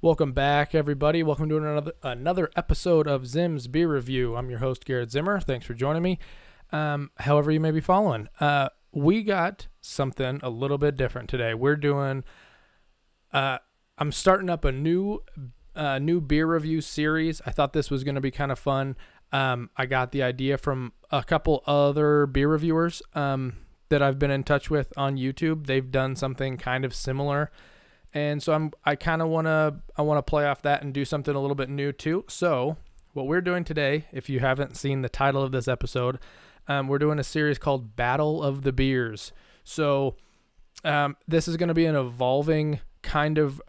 Welcome back, everybody. Welcome to another episode of Zim's Beer Review. I'm your host, Garrett Zimmer. Thanks for joining me. However you may be following. We got something a little bit different today. We're doing, I'm starting up a new beer review series. I thought this was going to be kind of fun. I got the idea from a couple other beer reviewers that I've been in touch with on YouTube. They've done something kind of similar. And so I kind of want to play off that and do something a little bit new too. So what we're doing today, if you haven't seen the title of this episode, we're doing a series called Battle of the Beers. So this is going to be an evolving kind of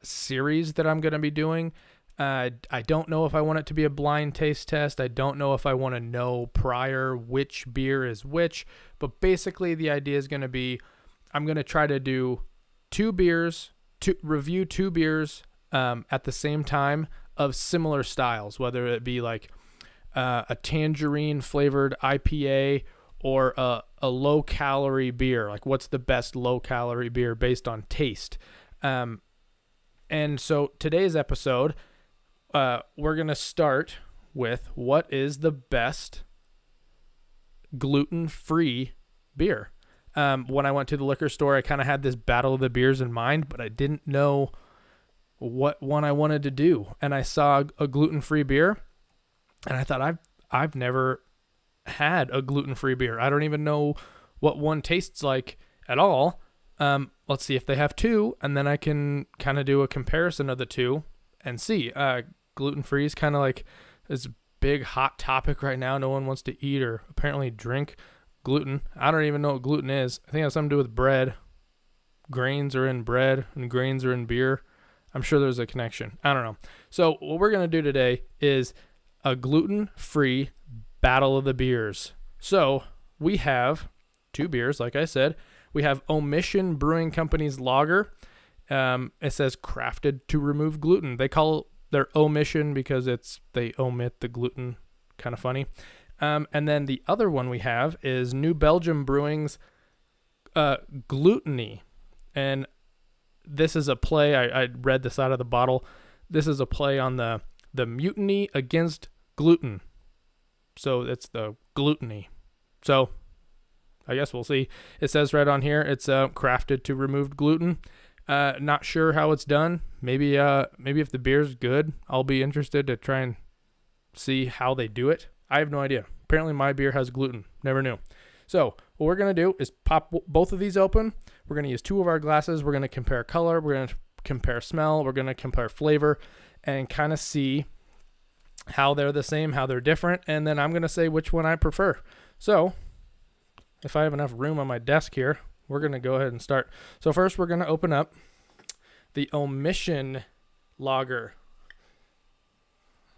series that I'm going to be doing. I don't know if I want it to be a blind taste test. I don't know if I want to know prior which beer is which. But basically the idea is going to be I'm going to try to do review two beers at the same time of similar styles, whether it be like a tangerine flavored IPA or a low calorie beer. Like what's the best low calorie beer based on taste? And so today's episode, we're going to start with what is the best gluten-free beer. When I went to the liquor store, I kind of had this battle of the beers in mind, but I didn't know what one I wanted to do. And I saw a gluten-free beer, and I thought, I've never had a gluten-free beer. I don't even know what one tastes like at all. Let's see if they have two, and then I can kind of do a comparison of the two and see. Gluten-free is kind of like this big hot topic right now. No one wants to eat or apparently drink gluten. I don't even know what gluten is. I think it has something to do with bread. Grains are in bread and grains are in beer. I'm sure there's a connection. I don't know. So what we're going to do today is a gluten-free battle of the beers. So we have two beers, like I said. We have Omission Brewing Company's Lager. It says crafted to remove gluten. They call their Omission because they omit the gluten. Kind of funny. And then the other one we have is New Belgium Brewing's Gluten-Free. And this is a play. I read this out of the bottle. This is a play on the mutiny against gluten. So it's the Gluten-Free. So I guess we'll see. It says right on here, it's crafted to remove gluten. Not sure how it's done. Maybe if the beer's good, I'll be interested to try and see how they do it. I have no idea. Apparently my beer has gluten. Never knew. So what we're going to do is pop both of these open. We're going to use two of our glasses. We're going to compare color. We're going to compare smell. We're going to compare flavor and kind of see how they're the same, how they're different. And then I'm going to say which one I prefer. So if I have enough room on my desk here, we're going to go ahead and start. So first we're going to open up the Omission Lager.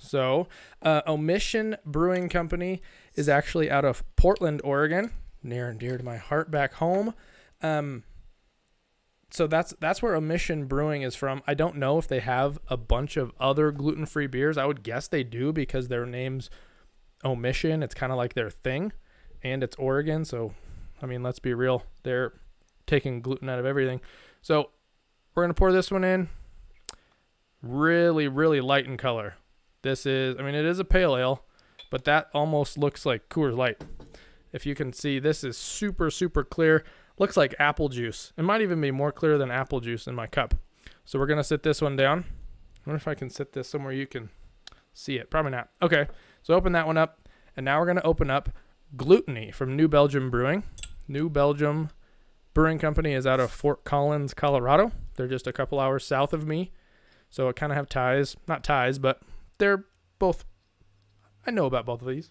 So, Omission Brewing Company is actually out of Portland, Oregon, near and dear to my heart back home. So that's where Omission Brewing is from. I don't know if they have a bunch of other gluten-free beers. I would guess they do because their name's Omission. It's kind of like their thing, and it's Oregon. So, I mean, let's be real. They're taking gluten out of everything. So, we're going to pour this one in. Really, really light in color. This is, I mean, it is a pale ale, but that almost looks like Coors Light. If you can see, this is super, super clear. Looks like apple juice. It might even be more clear than apple juice in my cup. So we're going to sit this one down. I wonder if I can sit this somewhere you can see it. Probably not. Okay, so open that one up. And now we're going to open up Gluten-Free from New Belgium Brewing. New Belgium Brewing Company is out of Fort Collins, Colorado. They're just a couple hours south of me. So I kind of have ties. Not ties, but they're both, I know about both of these.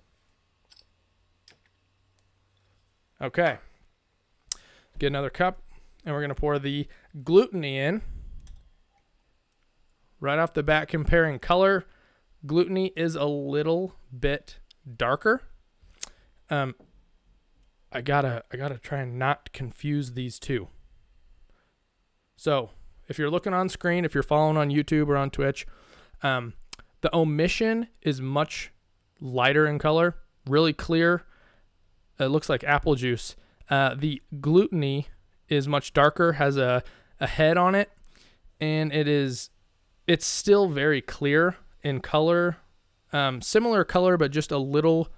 Okay. Get another cup, and we're going to pour the Gluten-Free in. Right off the bat, comparing color, Gluten-Free is a little bit darker. I gotta try and not confuse these two. So, if you're looking on screen, if you're following on YouTube or on Twitch, the Omission is much lighter in color, really clear. It looks like apple juice. The Gluten-Free is much darker, has a head on it, and it is It's still very clear in color, similar color, but just a little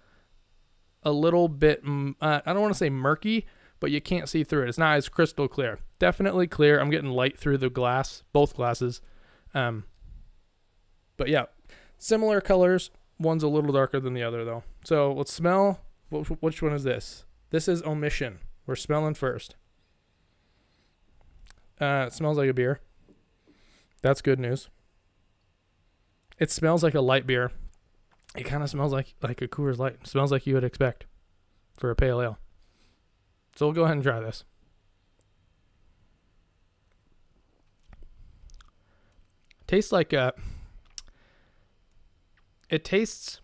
bit, I don't want to say murky, but you can't see through it. It's not as crystal clear. Definitely clear. I'm getting light through the glass, both glasses. But yeah, similar colors. One's a little darker than the other though. So let's smell. Which one is this? This is Omission. We're smelling first. It smells like a beer. That's good news. It smells like a light beer. It kind of smells like a Coors Light. It smells like you would expect for a pale ale. So we'll go ahead and try this. Tastes like it tastes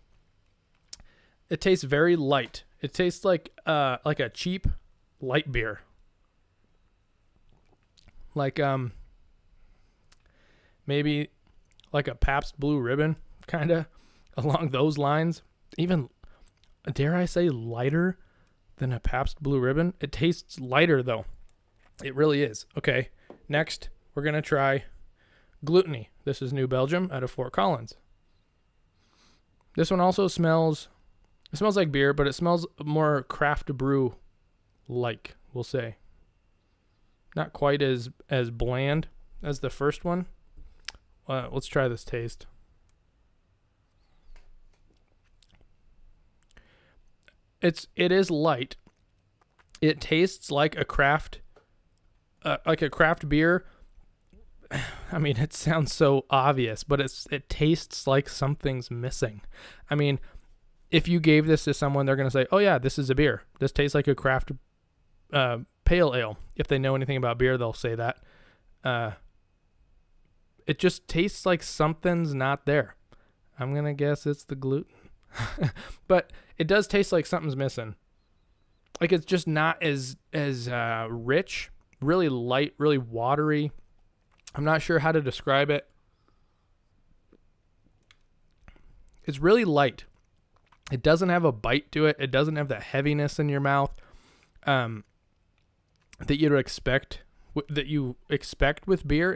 very light. It tastes like a cheap light beer. Like maybe like a Pabst Blue Ribbon, kind of along those lines. Even, dare I say, lighter than a Pabst Blue Ribbon. It tastes lighter though. It really is. Okay, next we're gonna try Gluten-Free. This is New Belgium out of Fort Collins. This one also smells, it smells like beer, but it smells more craft brew like, we'll say. Not quite as bland as the first one. Let's try this taste. It is light. It tastes like a craft beer. I mean, it sounds so obvious, but it tastes like something's missing. I mean, if you gave this to someone, they're going to say, "Oh yeah, this is a beer. This tastes like a craft pale ale." If they know anything about beer, they'll say that. It just tastes like something's not there. I'm going to guess it's the gluten. But it does taste like something's missing. Like it's just not as rich, really light, really watery. I'm not sure how to describe it. It's really light. It doesn't have a bite to it. It doesn't have that heaviness in your mouth that you expect with beer.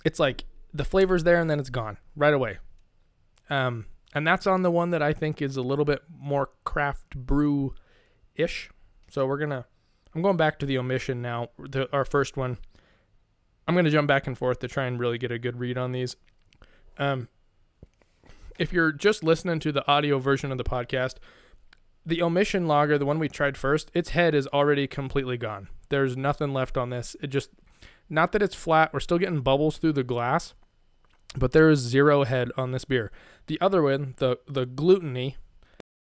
It's like the flavor's there and then it's gone right away. And that's on the one that I think is a little bit more craft brew-ish. So I'm going back to the Omission now, our first one. I'm going to jump back and forth to try and really get a good read on these. If you're just listening to the audio version of the podcast, the Omission Lager, the one we tried first, its head is already completely gone. There's nothing left on this. Not that it's flat. We're still getting bubbles through the glass, but there is zero head on this beer. The other one, the Gluten-Free,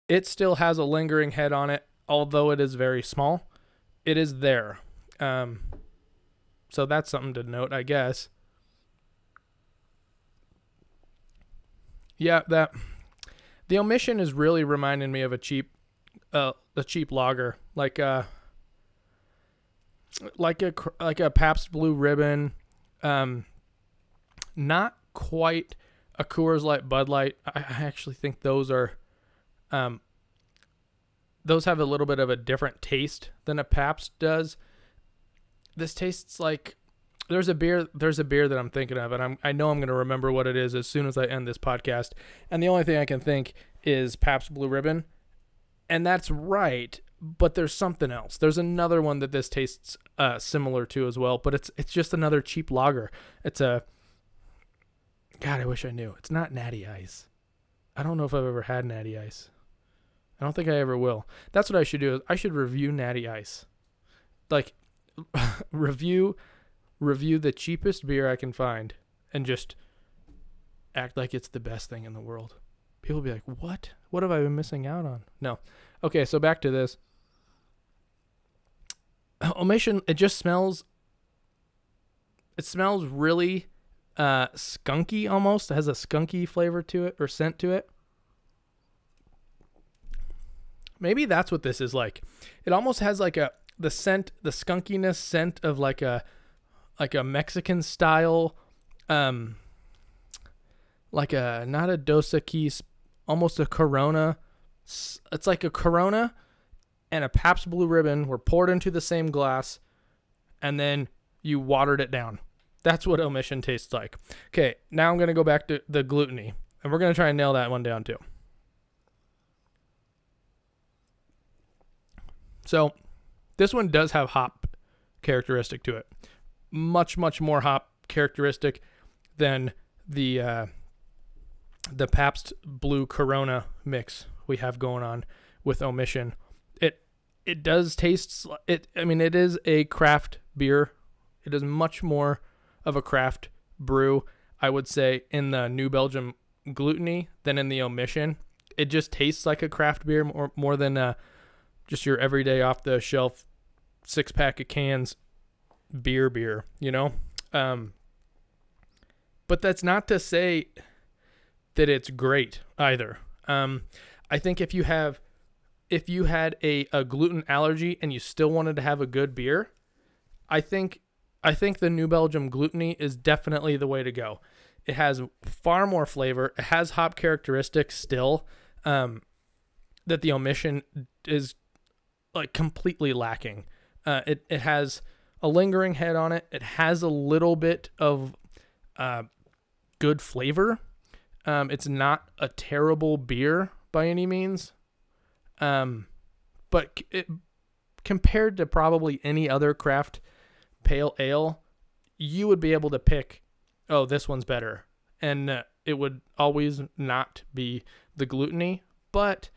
it still has a lingering head on it, although it is very small. It is there. So that's something to note, I guess. Yeah, the Omission is really reminding me of a cheap lager, like a Pabst Blue Ribbon. Not quite a Coors Light, Bud Light. I actually think those have a little bit of a different taste than a Pabst does. This tastes like there's a beer that I'm thinking of, and I know I'm going to remember what it is as soon as I end this podcast. And the only thing I can think is Pabst Blue Ribbon, and that's right. But there's something else. There's another one that this tastes similar to as well, but it's just another cheap lager. God, I wish I knew. It's not Natty Ice. I don't know if I've ever had Natty Ice. I don't think I ever will. That's what I should do. I should review Natty Ice. Like review the cheapest beer I can find and just act like it's the best thing in the world. People will be like, "What? What have I been missing out on?" No. Okay, so back to this. Omission, it smells really skunky almost. It has a skunky flavor to it or scent to it. Maybe that's what this is like. It almost has like the skunkiness scent of like a Mexican style, like not a Dos Equis, almost a Corona. It's like a Corona and a Pabst Blue Ribbon were poured into the same glass, and then you watered it down. That's what Omission tastes like. Okay, now I'm going to go back to the gluten-y, and we're going to try and nail that one down too. So this one does have hop characteristic to it. Much, much more hop characteristic than the Pabst Blue Corona mix we have going on with Omission. It does taste it. I mean, it is a craft beer. It is much more of a craft brew, I would say, in the New Belgium Gluten-y than in the Omission. It just tastes like a craft beer more than just your everyday off the shelf 6-pack of cans beer, you know? But that's not to say that it's great either. I think if you had a gluten allergy and you still wanted to have a good beer, I think the New Belgium Gluten-y is definitely the way to go. It has far more flavor. It has hop characteristics still that the Omission is like completely lacking. It has a lingering head on it. It has a little bit of good flavor. It's not a terrible beer by any means. But compared to probably any other craft pale ale, you would be able to pick, oh, this one's better. And it would always not be the gluten-y. But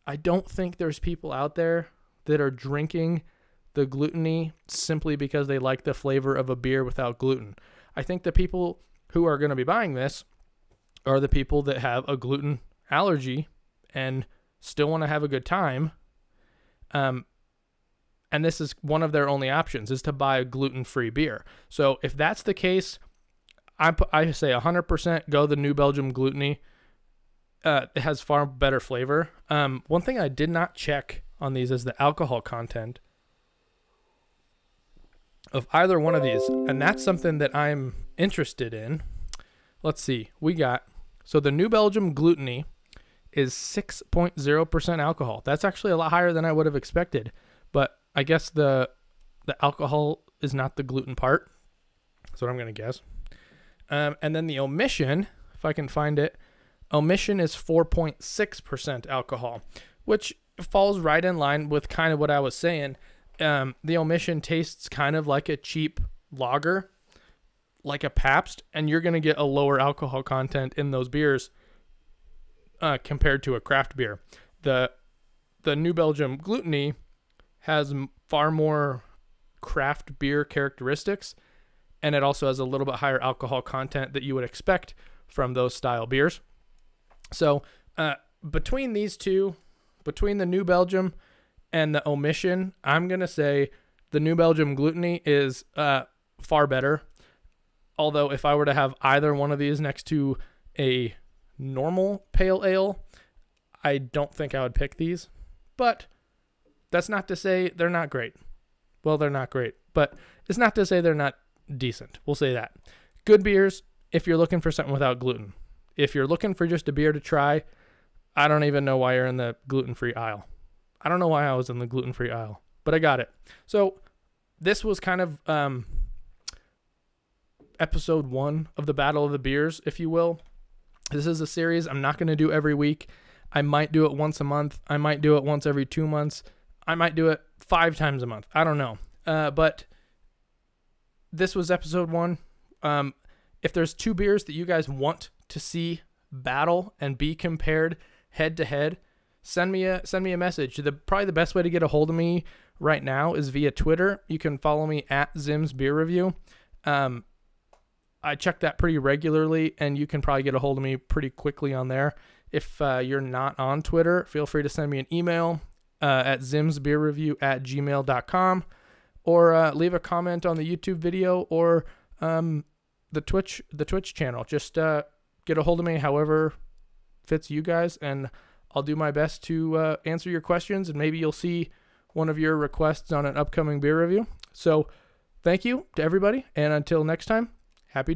I don't think there's people out there that are drinking the gluten-y simply because they like the flavor of a beer without gluten. I think the people who are going to be buying this are the people that have a gluten allergy and still want to have a good time. And this is one of their only options, is to buy a gluten-free beer. So if that's the case, I say 100% go the New Belgium Gluten-y. It has far better flavor. One thing I did not check on these is the alcohol content of either one of these, and that's something that I'm interested in. Let's see. So the New Belgium Gluten-y is 6.0% alcohol. That's actually a lot higher than I would have expected, but I guess the alcohol is not the gluten part. That's what I'm going to guess. And then the Omission, if I can find it, Omission is 4.6% alcohol, which falls right in line with kind of what I was saying. The Omission tastes kind of like a cheap lager, like a Pabst, and you're going to get a lower alcohol content in those beers compared to a craft beer. The New Belgium Gluten-y has far more craft beer characteristics, and it also has a little bit higher alcohol content that you would expect from those style beers. So between these two, between the New Belgium and the Omission, I'm going to say the New Belgium Gluten-y is far better. Although if I were to have either one of these next to a normal pale ale, I don't think I would pick these. But that's not to say they're not great. Well, they're not great, but it's not to say they're not decent. We'll say that. Good beers if you're looking for something without gluten. If you're looking for just a beer to try, I don't even know why you're in the gluten-free aisle. I don't know why I was in the gluten-free aisle, but I got it. So this was kind of episode 1 of the Battle of the Beers, if you will. This is a series I'm not going to do every week. I might do it once a month. I might do it once every 2 months. I might do it 5 times a month. I don't know. But this was episode 1. If there's 2 beers that you guys want to see battle and be compared head to head, send me a message. Probably the best way to get a hold of me right now is via Twitter. You can follow me at Zim's Beer Review. I check that pretty regularly, and you can probably get a hold of me pretty quickly on there. If you're not on Twitter, feel free to send me an email at zimsbeerreview@gmail.com, or leave a comment on the YouTube video or the Twitch channel. Just get a hold of me however fits you guys, and I'll do my best to answer your questions, and maybe you'll see one of your requests on an upcoming beer review. So thank you to everybody, and until next time, happy